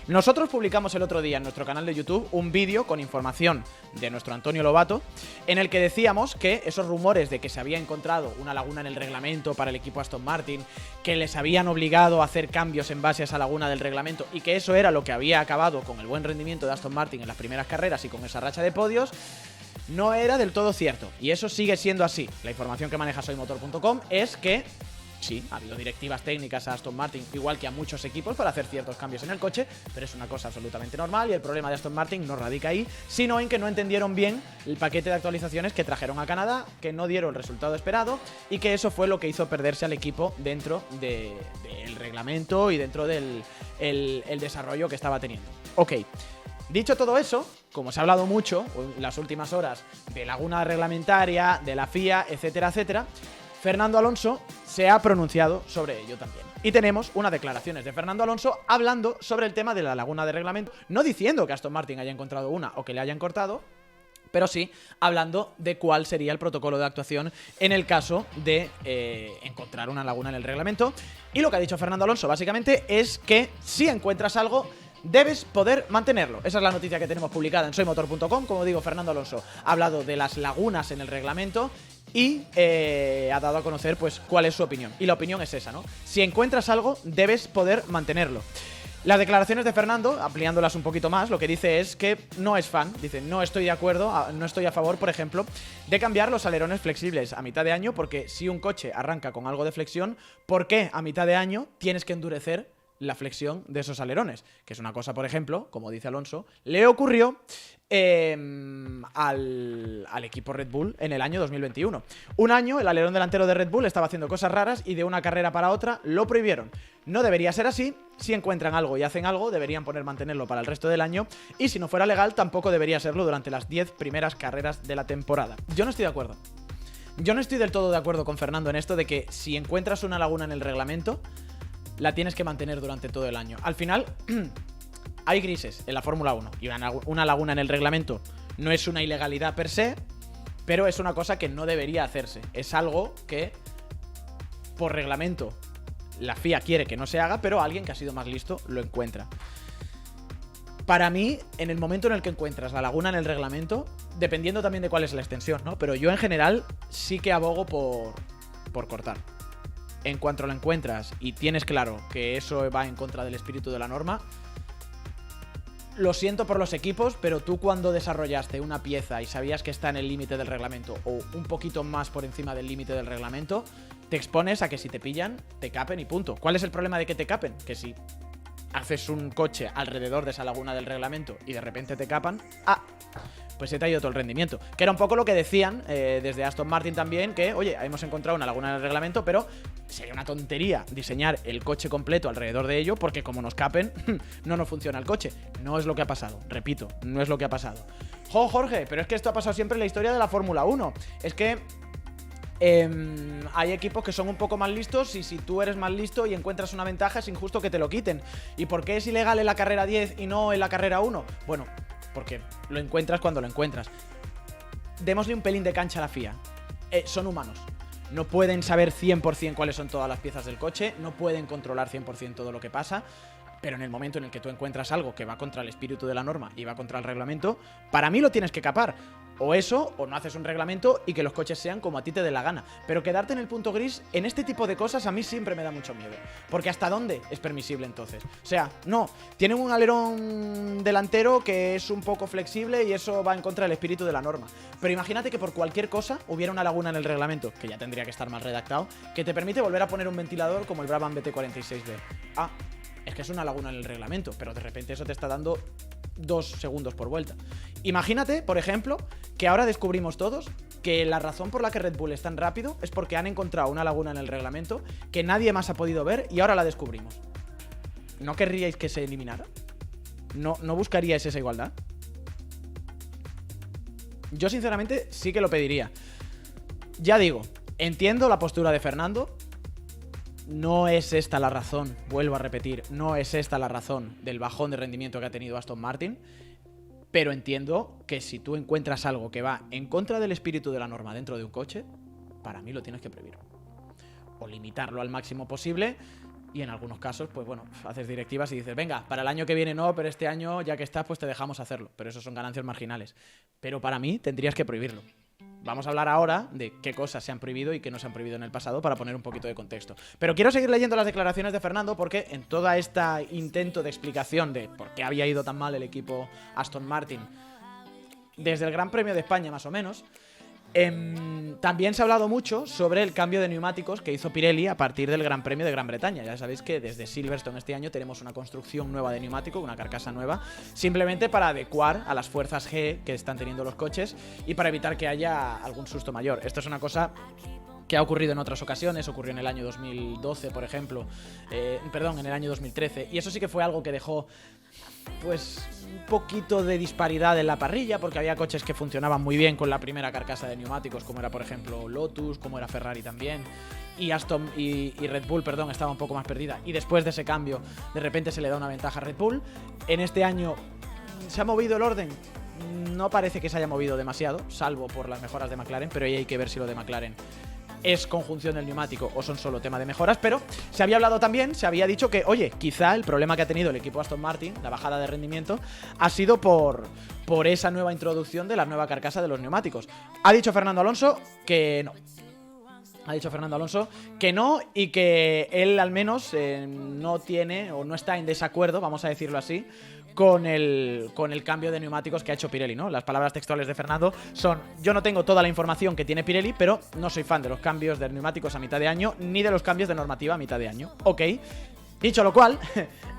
Nosotros publicamos el otro día en nuestro canal de YouTube un vídeo con información de nuestro Antonio Lobato, en el que decíamos que esos rumores de que se había encontrado una laguna en el reglamento para el equipo Aston Martin, que les habían obligado a hacer cambios en base a esa laguna del reglamento y que eso era lo que había acabado con el buen rendimiento de Aston Martin en las primeras carreras y con esa racha de podios, no era del todo cierto. Y eso sigue siendo así. La información que maneja soymotor.com es que sí, ha habido directivas técnicas a Aston Martin, igual que a muchos equipos, para hacer ciertos cambios en el coche, pero es una cosa absolutamente normal y el problema de Aston Martin no radica ahí, sino en que no entendieron bien el paquete de actualizaciones que trajeron a Canadá, que no dieron el resultado esperado y que eso fue lo que hizo perderse al equipo dentro del reglamento y dentro del el desarrollo que estaba teniendo. Ok. Dicho todo eso, como se ha hablado mucho en las últimas horas de laguna reglamentaria, de la FIA, etcétera, etcétera, Fernando Alonso se ha pronunciado sobre ello también. Y tenemos unas declaraciones de Fernando Alonso hablando sobre el tema de la laguna de reglamento, no diciendo que Aston Martin haya encontrado una o que le hayan cortado, pero sí hablando de cuál sería el protocolo de actuación en el caso de encontrar una laguna en el reglamento. Y lo que ha dicho Fernando Alonso básicamente es que si encuentras algo, debes poder mantenerlo. Esa es la noticia que tenemos publicada en soymotor.com. Como digo, Fernando Alonso ha hablado de las lagunas en el reglamento y ha dado a conocer pues cuál es su opinión. Y la opinión es esa, ¿no? Si encuentras algo, debes poder mantenerlo. Las declaraciones de Fernando, ampliándolas un poquito más, lo que dice es que no es fan. Dice, no estoy de acuerdo, no estoy a favor, por ejemplo, de cambiar los alerones flexibles a mitad de año, porque si un coche arranca con algo de flexión, ¿por qué a mitad de año tienes que endurecer la flexión de esos alerones? Que es una cosa, por ejemplo, como dice Alonso, le ocurrió al equipo Red Bull en el año 2021. Un año el alerón delantero de Red Bull estaba haciendo cosas raras y de una carrera para otra lo prohibieron. No debería ser así. Si encuentran algo y hacen algo, deberían mantenerlo para el resto del año, y si no fuera legal, tampoco debería serlo durante las 10 primeras carreras de la temporada. Yo no estoy de acuerdo. Yo no estoy del todo de acuerdo con Fernando en esto de que si encuentras una laguna en el reglamento, la tienes que mantener durante todo el año. Al final, hay grises en la Fórmula 1 y una laguna en el reglamento no es una ilegalidad per se, pero es una cosa que no debería hacerse. Es algo que, por reglamento, la FIA quiere que no se haga, pero alguien que ha sido más listo lo encuentra. Para mí, en el momento en el que encuentras la laguna en el reglamento, dependiendo también de cuál es la extensión, ¿no? Pero yo en general sí que abogo por cortar. En cuanto lo encuentras y tienes claro que eso va en contra del espíritu de la norma, lo siento por los equipos, pero tú cuando desarrollaste una pieza y sabías que está en el límite del reglamento o un poquito más por encima del límite del reglamento, te expones a que si te pillan, te capen y punto. ¿Cuál es el problema de que te capen? Que si haces un coche alrededor de esa laguna del reglamento y de repente te capan, pues se te ha ido todo el rendimiento. Que era un poco lo que decían desde Aston Martin también, que, oye, hemos encontrado una laguna en el reglamento, pero sería una tontería diseñar el coche completo alrededor de ello, porque como nos capen, no nos funciona el coche. No es lo que ha pasado, repito, no es lo que ha pasado. Jo, Jorge, pero es que esto ha pasado siempre en la historia de la Fórmula 1. Es que hay equipos que son un poco más listos y si tú eres más listo y encuentras una ventaja, es injusto que te lo quiten. ¿Y por qué es ilegal en la carrera 10 y no en la carrera 1? Bueno, porque lo encuentras cuando lo encuentras. Démosle un pelín de cancha a la FIA. Son humanos. No pueden saber 100% cuáles son todas las piezas del coche, no pueden controlar 100% todo lo que pasa, pero en el momento en el que tú encuentras algo que va contra el espíritu de la norma y va contra el reglamento, para mí lo tienes que capar. O eso, o no haces un reglamento y que los coches sean como a ti te dé la gana. Pero quedarte en el punto gris, en este tipo de cosas, a mí siempre me da mucho miedo. Porque ¿hasta dónde es permisible entonces? O sea, no, tienen un alerón delantero que es un poco flexible y eso va en contra del espíritu de la norma. Pero imagínate que por cualquier cosa hubiera una laguna en el reglamento, que ya tendría que estar mal redactado, que te permite volver a poner un ventilador como el Brabham BT46B. Es que es una laguna en el reglamento, pero de repente eso te está dando 2 segundos por vuelta. Imagínate, por ejemplo, que ahora descubrimos todos que la razón por la que Red Bull es tan rápido es porque han encontrado una laguna en el reglamento que nadie más ha podido ver y ahora la descubrimos. ¿No querríais que se eliminara? ¿No buscaríais esa igualdad? Yo sinceramente sí que lo pediría. Ya digo, entiendo la postura de Fernando. No es esta la razón, vuelvo a repetir, no es esta la razón del bajón de rendimiento que ha tenido Aston Martin, pero entiendo que si tú encuentras algo que va en contra del espíritu de la norma dentro de un coche, para mí lo tienes que prohibir. O limitarlo al máximo posible, Y en algunos casos, pues bueno, haces directivas y dices, venga, para el año que viene no, pero este año ya que estás, pues te dejamos hacerlo. Pero eso son ganancias marginales. Pero para mí tendrías que prohibirlo. Vamos a hablar ahora de qué cosas se han prohibido y qué no se han prohibido en el pasado para poner un poquito de contexto. Pero quiero seguir leyendo las declaraciones de Fernando porque en toda esta intento de explicación de por qué había ido tan mal el equipo Aston Martin desde el Gran Premio de España más o menos, también se ha hablado mucho sobre el cambio de neumáticos que hizo Pirelli a partir del Gran Premio de Gran Bretaña. Ya sabéis que desde Silverstone este año tenemos una construcción nueva de neumático, una carcasa nueva, simplemente para adecuar a las fuerzas G que están teniendo los coches y para evitar que haya algún susto mayor. Esto es una cosa que ha ocurrido en otras ocasiones, ocurrió en el año 2012, por ejemplo, en el año 2013, y eso sí que fue algo que dejó pues un poquito de disparidad en la parrilla, porque había coches que funcionaban muy bien con la primera carcasa de neumáticos, como era por ejemplo Lotus, como era Ferrari también, y Aston y Red Bull, estaba un poco más perdida, y después de ese cambio de repente se le da una ventaja a Red Bull. En este año se ha movido el orden, no parece que se haya movido demasiado, salvo por las mejoras de McLaren, pero ahí hay que ver si lo de McLaren es conjunción del neumático o son solo tema de mejoras. Pero se había hablado también, se había dicho que, oye, quizá el problema que ha tenido el equipo Aston Martin, la bajada de rendimiento, ha sido por esa nueva introducción de la nueva carcasa de los neumáticos. Ha dicho Fernando Alonso que no. Ha dicho Fernando Alonso que no, y que él al menos no tiene o no está en desacuerdo, vamos a decirlo así, con el cambio de neumáticos que ha hecho Pirelli, ¿no? Las palabras textuales de Fernando son: yo no tengo toda la información que tiene Pirelli, pero no soy fan de los cambios de neumáticos a mitad de año, ni de los cambios de normativa a mitad de año. Ok. Dicho lo cual,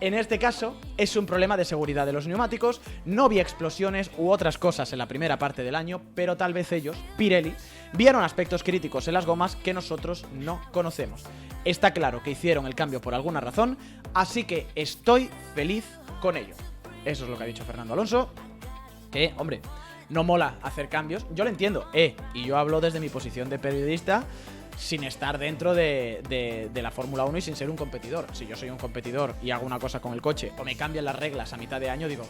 en este caso es un problema de seguridad de los neumáticos. No vi explosiones u otras cosas en la primera parte del año, pero tal vez ellos, Pirelli, vieron aspectos críticos en las gomas que nosotros no conocemos. Está claro que hicieron el cambio por alguna razón, así que estoy feliz con ello. Eso es lo que ha dicho Fernando Alonso, que, hombre, no mola hacer cambios. Yo lo entiendo, y yo hablo desde mi posición de periodista, sin estar dentro de la Fórmula 1 y sin ser un competidor. Si yo soy un competidor y hago una cosa con el coche o me cambian las reglas a mitad de año, digo,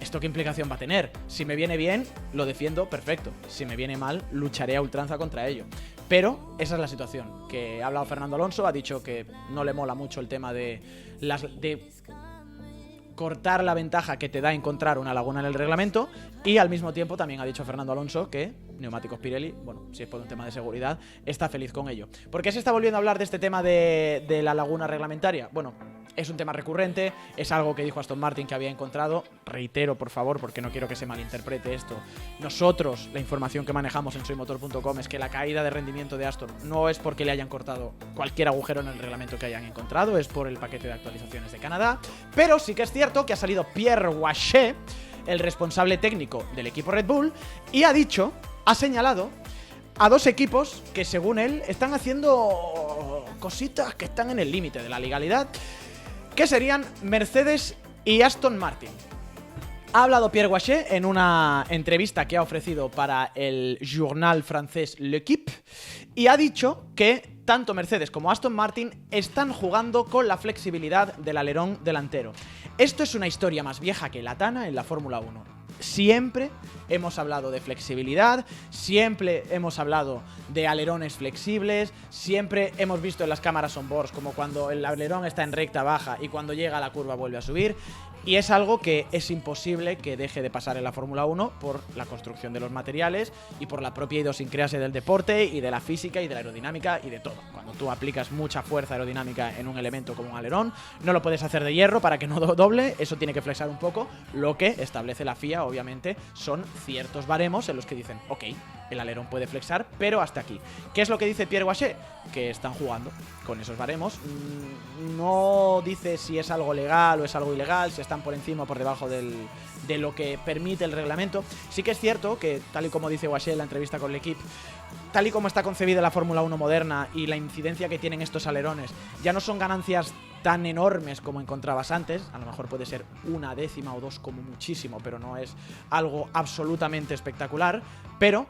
¿esto qué implicación va a tener? Si me viene bien, lo defiendo, perfecto. Si me viene mal, lucharé a ultranza contra ello. Pero esa es la situación, que ha hablado Fernando Alonso, ha dicho que no le mola mucho el tema de cortar la ventaja que te da encontrar una laguna en el reglamento, y al mismo tiempo también ha dicho Fernando Alonso que neumáticos Pirelli, bueno, si es por un tema de seguridad, está feliz con ello. ¿Por qué se está volviendo a hablar de este tema de la laguna reglamentaria? Bueno, es un tema recurrente, es algo que dijo Aston Martin que había encontrado. Reitero, por favor, porque no quiero que se malinterprete esto. Nosotros, la información que manejamos en soymotor.com es que la caída de rendimiento de Aston no es porque le hayan cortado cualquier agujero en el reglamento que hayan encontrado, es por el paquete de actualizaciones de Canadá. Pero sí que es cierto que ha salido Pierre Waché, el responsable técnico del equipo Red Bull, y ha señalado a dos equipos que, según él, están haciendo cositas que están en el límite de la legalidad, que serían Mercedes y Aston Martin. Ha hablado Pierre Waché en una entrevista que ha ofrecido para el journal francés L'Équipe y ha dicho que tanto Mercedes como Aston Martin están jugando con la flexibilidad del alerón delantero. Esto es una historia más vieja que la tana en la Fórmula 1. Siempre hemos hablado de flexibilidad, siempre hemos hablado de alerones flexibles, siempre hemos visto en las cámaras on-board como cuando el alerón está en recta baja y cuando llega a la curva vuelve a subir. Y es algo que es imposible que deje de pasar en la Fórmula 1 por la construcción de los materiales y por la propia idiosincrasia del deporte y de la física y de la aerodinámica y de todo. Cuando tú aplicas mucha fuerza aerodinámica en un elemento como un alerón, no lo puedes hacer de hierro para que no doble, eso tiene que flexar un poco. Lo que establece la FIA, obviamente, son ciertos baremos en los que dicen, ok, el alerón puede flexar, pero hasta aquí. ¿Qué es lo que dice Pierre Waché? Que están jugando con esos baremos. No dice si es algo legal o es algo ilegal, si están por encima o por debajo de lo que permite el reglamento. Sí que es cierto que, tal y como dice Waché en la entrevista con L'Équipe, tal y como está concebida la Fórmula 1 moderna y la incidencia que tienen estos alerones, ya no son ganancias tan enormes como encontrabas antes. A lo mejor puede ser 1/10 o 2 como muchísimo, pero no es algo absolutamente espectacular. Pero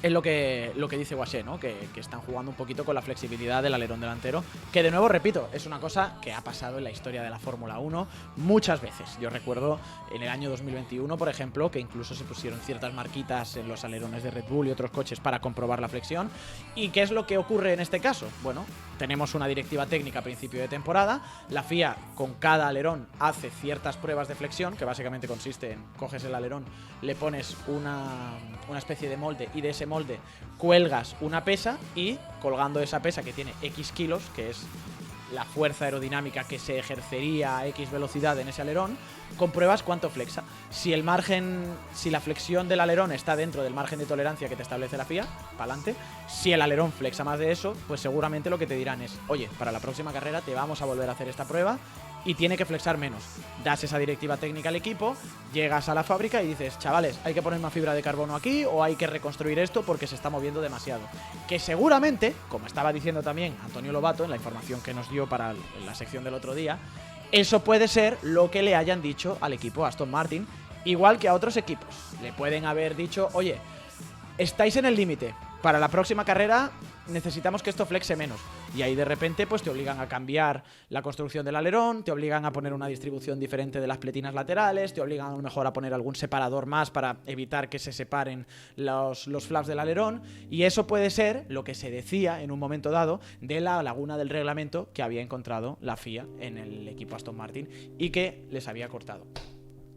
Es lo que dice Guaché, ¿no? Que están jugando un poquito con la flexibilidad del alerón delantero, que de nuevo, repito, es una cosa que ha pasado en la historia de la Fórmula 1 muchas veces. Yo recuerdo en el año 2021, por ejemplo, que incluso se pusieron ciertas marquitas en los alerones de Red Bull y otros coches para comprobar la flexión. ¿Y qué es lo que ocurre en este caso? Bueno, tenemos una directiva técnica a principio de temporada, la FIA con cada alerón hace ciertas pruebas de flexión, que básicamente consiste en coges el alerón, le pones una especie de molde y de ese molde cuelgas una pesa y colgando esa pesa que tiene X kilos, que es la fuerza aerodinámica que se ejercería a X velocidad en ese alerón, compruebas cuánto flexa. Si el margen, si la flexión del alerón está dentro del margen de tolerancia que te establece la FIA, para adelante. Si el alerón flexa más de eso, pues seguramente lo que te dirán es, oye, para la próxima carrera te vamos a volver a hacer esta prueba y tiene que flexar menos. Das esa directiva técnica al equipo, llegas a la fábrica y dices, chavales, hay que poner más fibra de carbono aquí o hay que reconstruir esto porque se está moviendo demasiado. Que seguramente, como estaba diciendo también Antonio Lobato en la información que nos dio para la sección del otro día, eso puede ser lo que le hayan dicho al equipo Aston Martin, igual que a otros equipos. Le pueden haber dicho, oye, estáis en el límite, para la próxima carrera necesitamos que esto flexe menos. Y ahí de repente pues te obligan a cambiar la construcción del alerón, te obligan a poner una distribución diferente de las pletinas laterales, te obligan a lo mejor a poner algún separador más para evitar que se separen los flaps del alerón. Y eso puede ser lo que se decía en un momento dado de la laguna del reglamento que había encontrado la FIA en el equipo Aston Martin y que les había cortado.